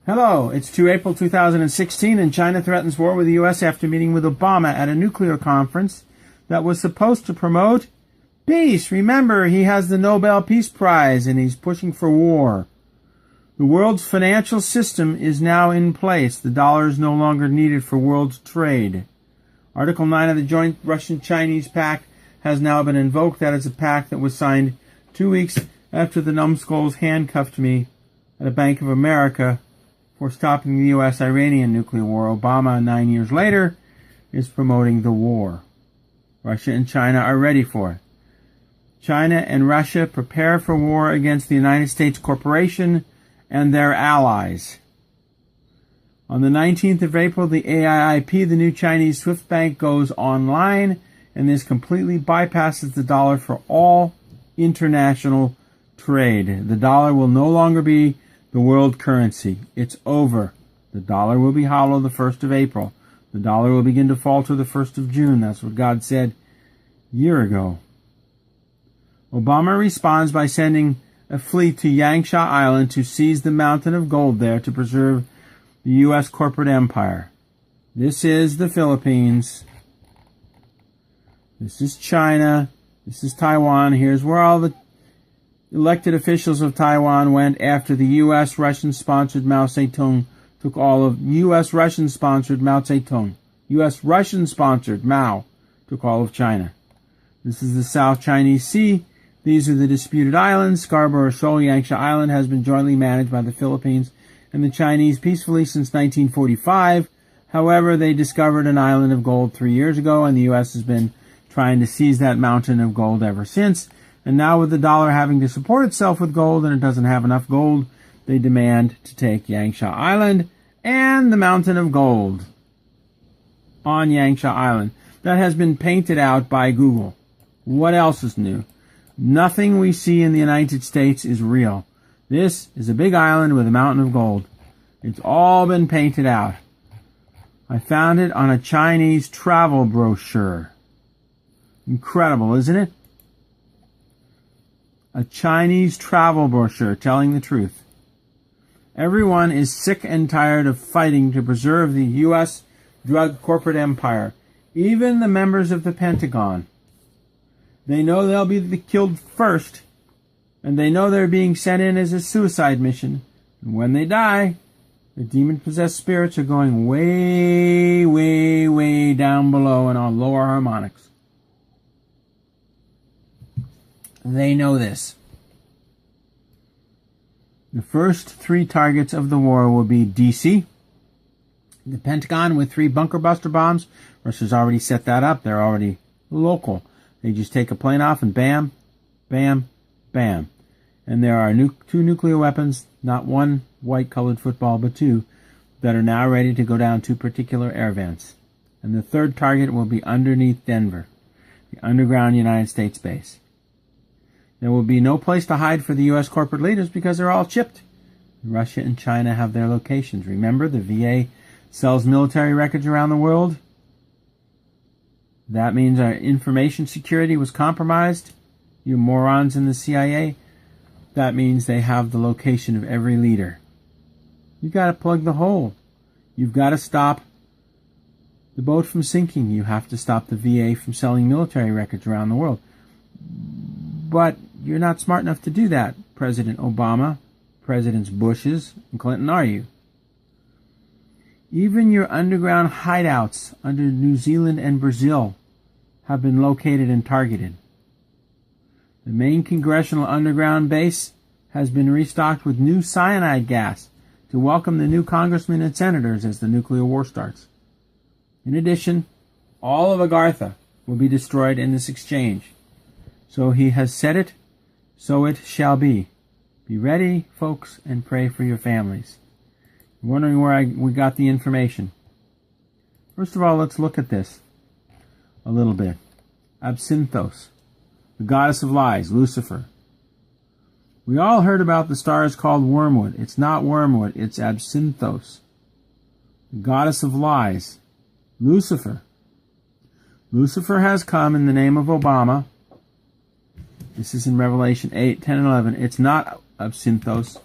Hello, it's 2 April 2016, and China threatens war with the U.S. after meeting with Obama at a nuclear conference that was supposed to promote peace. Remember, he has the Nobel Peace Prize, and he's pushing for war. The world's financial system is now in place. The dollar is no longer needed for world trade. Article 9 of the Joint Russian-Chinese Pact has now been invoked. That is a pact that was signed 2 weeks after the numbskulls handcuffed me at a Bank of America for stopping the U.S.-Iranian nuclear war. Obama, 9 years later, is promoting the war. Russia and China are ready for it. China and Russia prepare for war against the United States corporation and their allies. On the 19th of April, the AIIP, the new Chinese SWIFT bank, goes online, and this completely bypasses the dollar for all international trade. The dollar will no longer be the world currency. It's over. The dollar will be hollow the 1st of April. The dollar will begin to falter the 1st of June. That's what God said a year ago. Obama responds by sending a fleet to Yangsha Island to seize the mountain of gold there to preserve the U.S. corporate empire. This is the Philippines. This is China. This is Taiwan. Here's where all the elected officials of Taiwan went after the U.S. Russian-sponsored Mao Zedong took all of U.S. Russian-sponsored Mao Zedong. U.S. Russian-sponsored Mao took all of China. This is the South Chinese Sea. These are the disputed islands. Scarborough Shoal, Yangsha Island, has been jointly managed by the Philippines and the Chinese peacefully since 1945. However, they discovered an island of gold 3 years ago, and the U.S. has been trying to seize that mountain of gold ever since. And now with the dollar having to support itself with gold, and it doesn't have enough gold, they demand to take Yangsha Island and the mountain of gold on Yangsha Island. That has been painted out by Google. What else is new? Nothing we see in the United States is real. This is a big island with a mountain of gold. It's all been painted out. I found it on a Chinese travel brochure. Incredible, isn't it? A Chinese travel brochure telling the truth. Everyone is sick and tired of fighting to preserve the U.S. drug corporate empire. Even the members of the Pentagon. They know they'll be killed first, and they know they're being sent in as a suicide mission. And when they die, the demon-possessed spirits are going way, way, way down below in our lower harmonics. They know this. The first 3 targets of the war will be D.C., the Pentagon with 3 bunker buster bombs. Russia's already set that up. They're already local. They just take a plane off and bam, bam, bam. And there are 2 nuclear weapons, not 1 white-colored football, but 2, that are now ready to go down 2 particular air vents. And the 3rd target will be underneath Denver, the underground United States base. There will be no place to hide for the U.S. corporate leaders because they're all chipped. Russia and China have their locations. Remember, the VA sells military records around the world. That means our information security was compromised. You morons in the CIA. That means they have the location of every leader. You've got to plug the hole. You've got to stop the boat from sinking. You have to stop the VA from selling military records around the world. But you're not smart enough to do that, President Obama, Presidents Bushes and Clinton, are you? Even your underground hideouts under New Zealand and Brazil have been located and targeted. The main congressional underground base has been restocked with new cyanide gas to welcome the new congressmen and senators as the nuclear war starts. In addition, all of Agartha will be destroyed in this exchange. So he has said it, so it shall be. Be ready, folks, and pray for your families. You're wondering where we got the information. First of all, let's look at this a little bit. Absinthos, the goddess of lies, Lucifer. We all heard about the stars called wormwood. It's not wormwood, it's Absinthos, the goddess of lies, Lucifer. Lucifer has come in the name of Obama. This is in Revelation 8, 10, and 11. It's not Absinthos.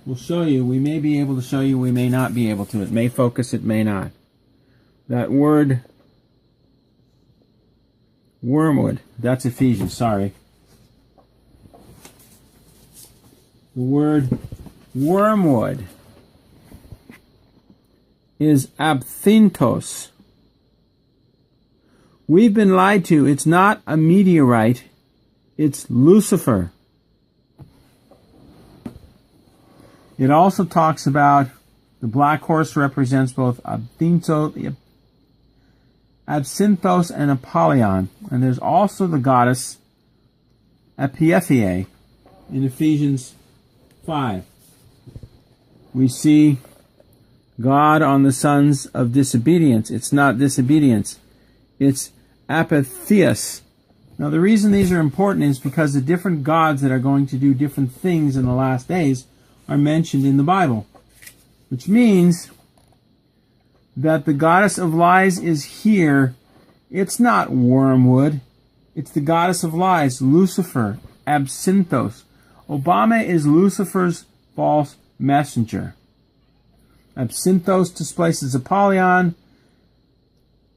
We'll show you. We may be able to show you. We may not be able to. It may focus. It may not. That word, wormwood. That's Ephesians. Sorry. The word wormwood is abthintos. We've been lied to. It's not a meteorite. It's Lucifer. It also talks about the black horse represents both absinthos and Apollyon. And there's also the goddess Epiethea in Ephesians 5. We see God on the sons of disobedience. It's not disobedience. It's apatheus. Now the reason these are important is because the different gods that are going to do different things in the last days are mentioned in the Bible. Which means that the goddess of lies is here. It's not wormwood. It's the goddess of lies, Lucifer, absinthos. Obama is Lucifer's false messenger. Absinthos displaces Apollyon,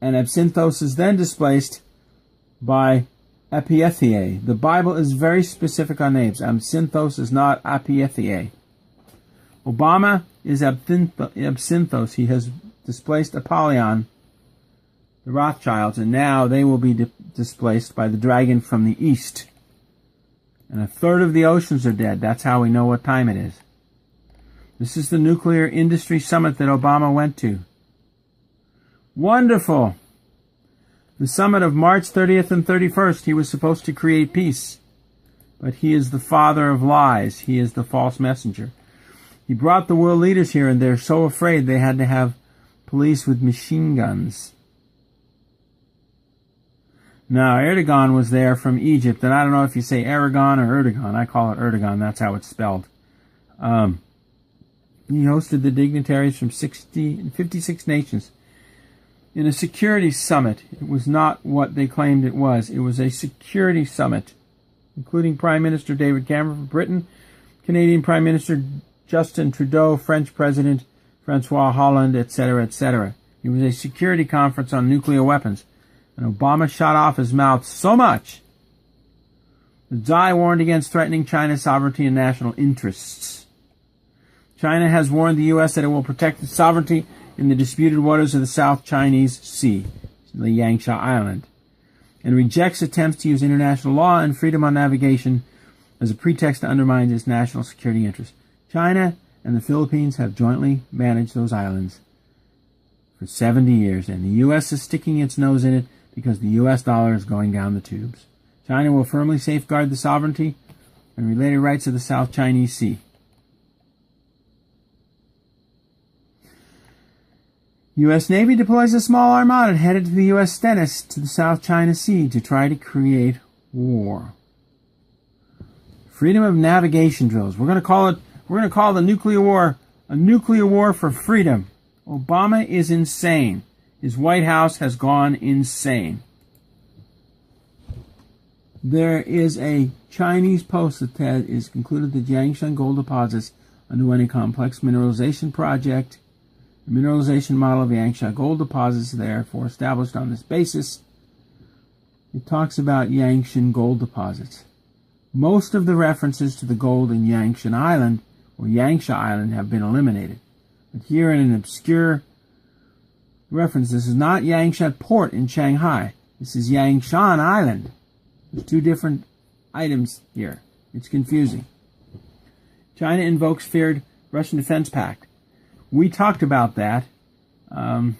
and absinthos is then displaced by Epiethea. The Bible is very specific on names. Absinthos is not Epiethea. Obama is absinthos. He has displaced Apollyon, the Rothschilds, and now they will be displaced by the dragon from the east. And a third of the oceans are dead. That's how we know what time it is. This is the nuclear industry summit that Obama went to. Wonderful. The summit of March 30th and 31st, he was supposed to create peace. But he is the father of lies. He is the false messenger. He brought the world leaders here, and they're so afraid they had to have police with machine guns. Now, Erdogan was there from Egypt, and I don't know if you say Aragon or Erdogan. I call it Erdogan. That's how it's spelled. He hosted the dignitaries from 56 nations in a security summit. It was not what they claimed it was. It was a security summit, including Prime Minister David Cameron from Britain, Canadian Prime Minister Justin Trudeau, French President Francois Hollande, etc., etc. It was a security conference on nuclear weapons, and Obama shot off his mouth so much that Xi warned against threatening China's sovereignty and national interests. China has warned the U.S. that it will protect its sovereignty in the disputed waters of the South Chinese Sea, the Yangsha Island, and rejects attempts to use international law and freedom on navigation as a pretext to undermine its national security interests. China and the Philippines have jointly managed those islands for 70 years, and the U.S. is sticking its nose in it because the U.S. dollar is going down the tubes. China will firmly safeguard the sovereignty and related rights of the South Chinese Sea. U.S. Navy deploys a small armada headed to the U.S. Stennis to the South China Sea to try to create war. Freedom of navigation drills. We're going to call the nuclear war a nuclear war for freedom. Obama is insane. His White House has gone insane. There is a Chinese post that is concluded the Jiangshan gold deposits underwent a complex mineralization project. The mineralization model of Yangsha gold deposits, therefore established on this basis. It talks about Yangshan gold deposits. Most of the references to the gold in Yangshan Island or Yangsha Island have been eliminated. But here in an obscure reference, this is not Yangshan Port in Shanghai. This is Yangshan Island. There's two different items here. It's confusing. China invokes feared Russian Defense Pact. We talked about that. That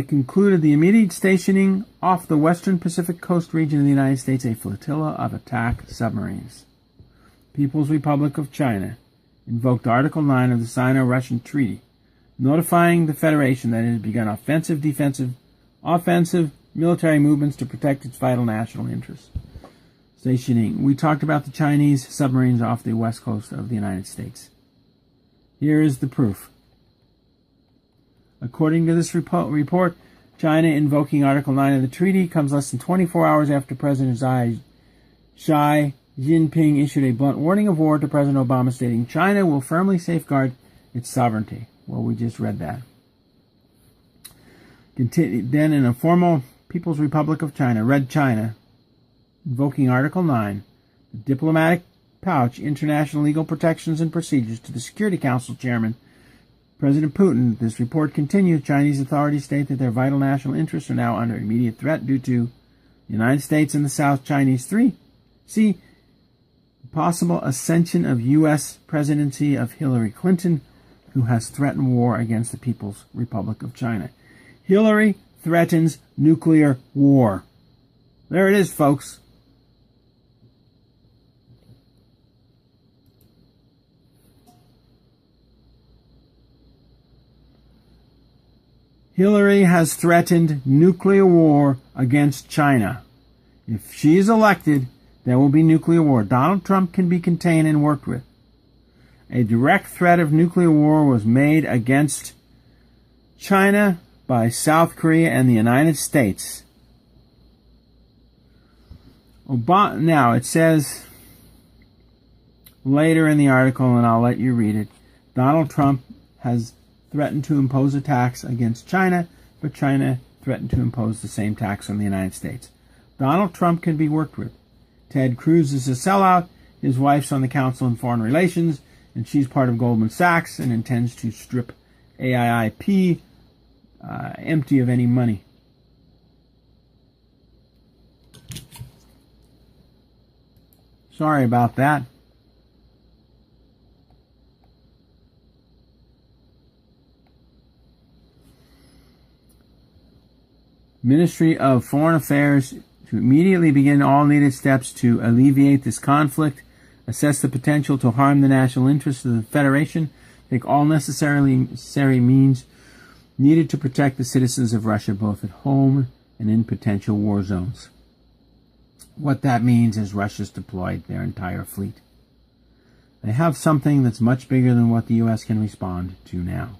concluded the immediate stationing off the western Pacific coast region of the United States, a flotilla of attack submarines. People's Republic of China invoked Article 9 of the Sino-Russian Treaty, notifying the Federation that it had begun offensive, military movements to protect its vital national interests. Stationing. We talked about the Chinese submarines off the west coast of the United States. Here is the proof. According to this report, China invoking Article 9 of the treaty comes less than 24 hours after President Xi Jinping issued a blunt warning of war to President Obama, stating China will firmly safeguard its sovereignty. Well, we just read that. Then in a formal People's Republic of China, Red China, invoking Article 9, the diplomatic pouch, international legal protections and procedures to the Security Council Chairman, President Putin. This report continues. Chinese authorities state that their vital national interests are now under immediate threat due to the United States and the South Chinese Sea, possible ascension of U.S. presidency of Hillary Clinton, who has threatened war against the People's Republic of China. Hillary threatens nuclear war. There it is, folks. Hillary has threatened nuclear war against China. If she is elected, there will be nuclear war. Donald Trump can be contained and worked with. A direct threat of nuclear war was made against China by South Korea and the United States. Now, it says later in the article, and I'll let you read it, Donald Trump has threatened to impose a tax against China, but China threatened to impose the same tax on the United States. Donald Trump can be worked with. Ted Cruz is a sellout. His wife's on the Council on Foreign Relations, and she's part of Goldman Sachs and intends to strip AIIP empty of any money. Sorry about that. Ministry of Foreign Affairs to immediately begin all needed steps to alleviate this conflict, assess the potential to harm the national interests of the Federation, take all necessary means needed to protect the citizens of Russia both at home and in potential war zones. What that means is Russia's deployed their entire fleet. They have something that's much bigger than what the U.S. can respond to now.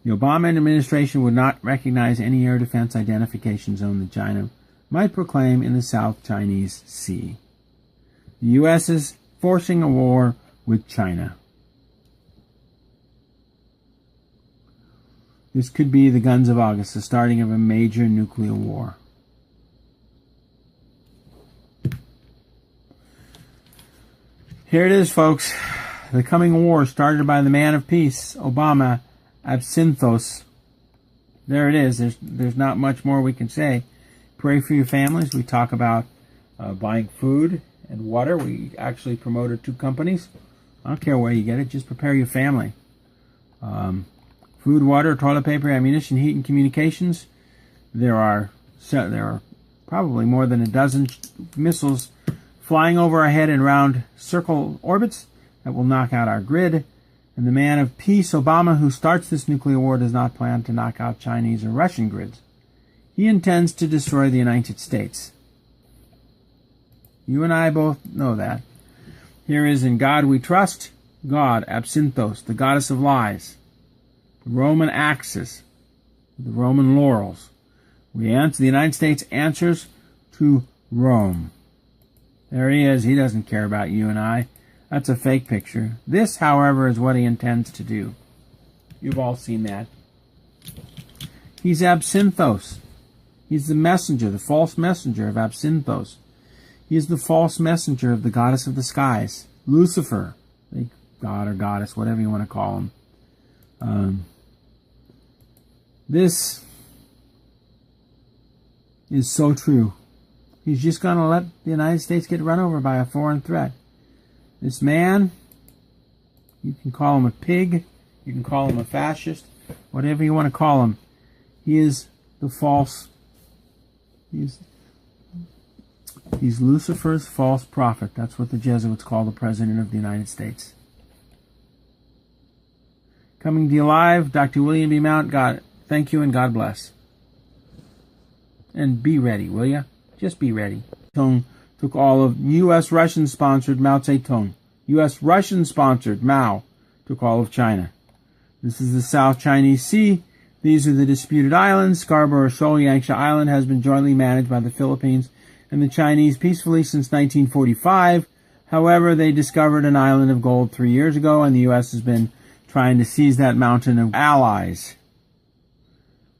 The Obama administration would not recognize any air defense identification zone that China might proclaim in the South Chinese Sea. The U.S. is forcing a war with China. This could be the guns of August, the starting of a major nuclear war. Here it is, folks. The coming war started by the man of peace, Obama, Absinthos. There it is. There's not much more we can say. Pray for your families. We talk about buying food and water. We actually promoted 2 companies. I don't care where you get it. Just prepare your family. Food, water, toilet paper, ammunition, heat, and communications. There are probably more than a dozen missiles flying over our head in round circle orbits that will knock out our grid. And the man of peace, Obama, who starts this nuclear war, does not plan to knock out Chinese or Russian grids. He intends to destroy the United States. You and I both know that. Here is In God We Trust, God, Absinthos, the goddess of lies, the Roman axis, the Roman laurels. The United States answers to Rome. There he is. He doesn't care about you and I. That's a fake picture. This, however, is what he intends to do. You've all seen that. He's Absinthos. He's the messenger, the false messenger of Absinthos. He is the false messenger of the goddess of the skies, Lucifer, the god or goddess, whatever you want to call him. This is so true. He's just going to let the United States get run over by a foreign threat. This man, you can call him a pig, you can call him a fascist, whatever you want to call him. He is the false, he's Lucifer's false prophet. That's what the Jesuits call the President of the United States. Coming to you live, Dr. William B. Mount. God, thank you and God bless. And be ready, will you? Just be ready. Took all of U.S. Russian-sponsored Mao Zedong. U.S. Russian-sponsored Mao took all of China. This is the South Chinese Sea. These are the disputed islands. Scarborough Shoal, Yangsha Island has been jointly managed by the Philippines and the Chinese peacefully since 1945. However, they discovered an island of gold 3 years ago, and the U.S. has been trying to seize that mountain of allies.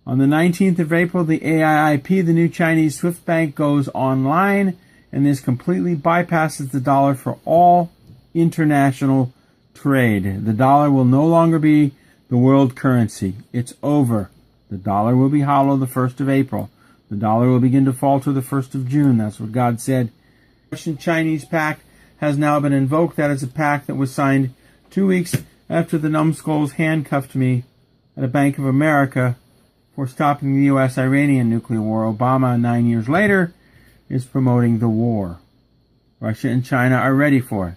On the 19th of April, the AIIP, the new Chinese SWIFT bank, goes online, and this completely bypasses the dollar for all international trade. The dollar will no longer be the world currency. It's over. The dollar will be hollow the 1st of April. The dollar will begin to falter the 1st of June. That's what God said. The Russian-Chinese pact has now been invoked. That is a pact that was signed 2 weeks after the numbskulls handcuffed me at a Bank of America for stopping the U.S.-Iranian nuclear war. Obama, 9 years later, is promoting the war. Russia and China are ready for it.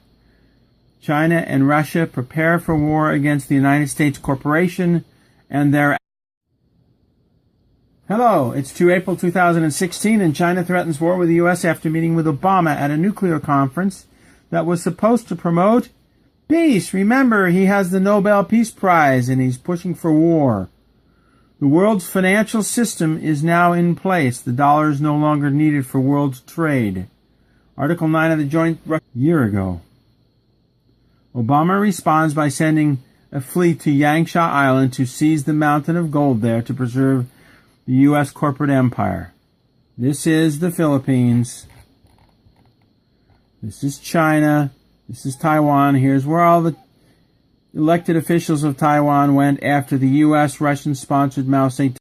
China and Russia prepare for war against the United States corporation and their... Hello, it's 2 April 2016, and China threatens war with the U.S. after meeting with Obama at a nuclear conference that was supposed to promote peace. Remember, he has the Nobel Peace Prize, and he's pushing for war. The world's financial system is now in place. The dollar is no longer needed for world trade. Article 9 of the joint... year ago. Obama responds by sending a fleet to Yangsha Island to seize the mountain of gold there to preserve the U.S. corporate empire. This is the Philippines. This is China. This is Taiwan. Here's where all the elected officials of Taiwan went after the U.S. Russian-sponsored Mao Zedong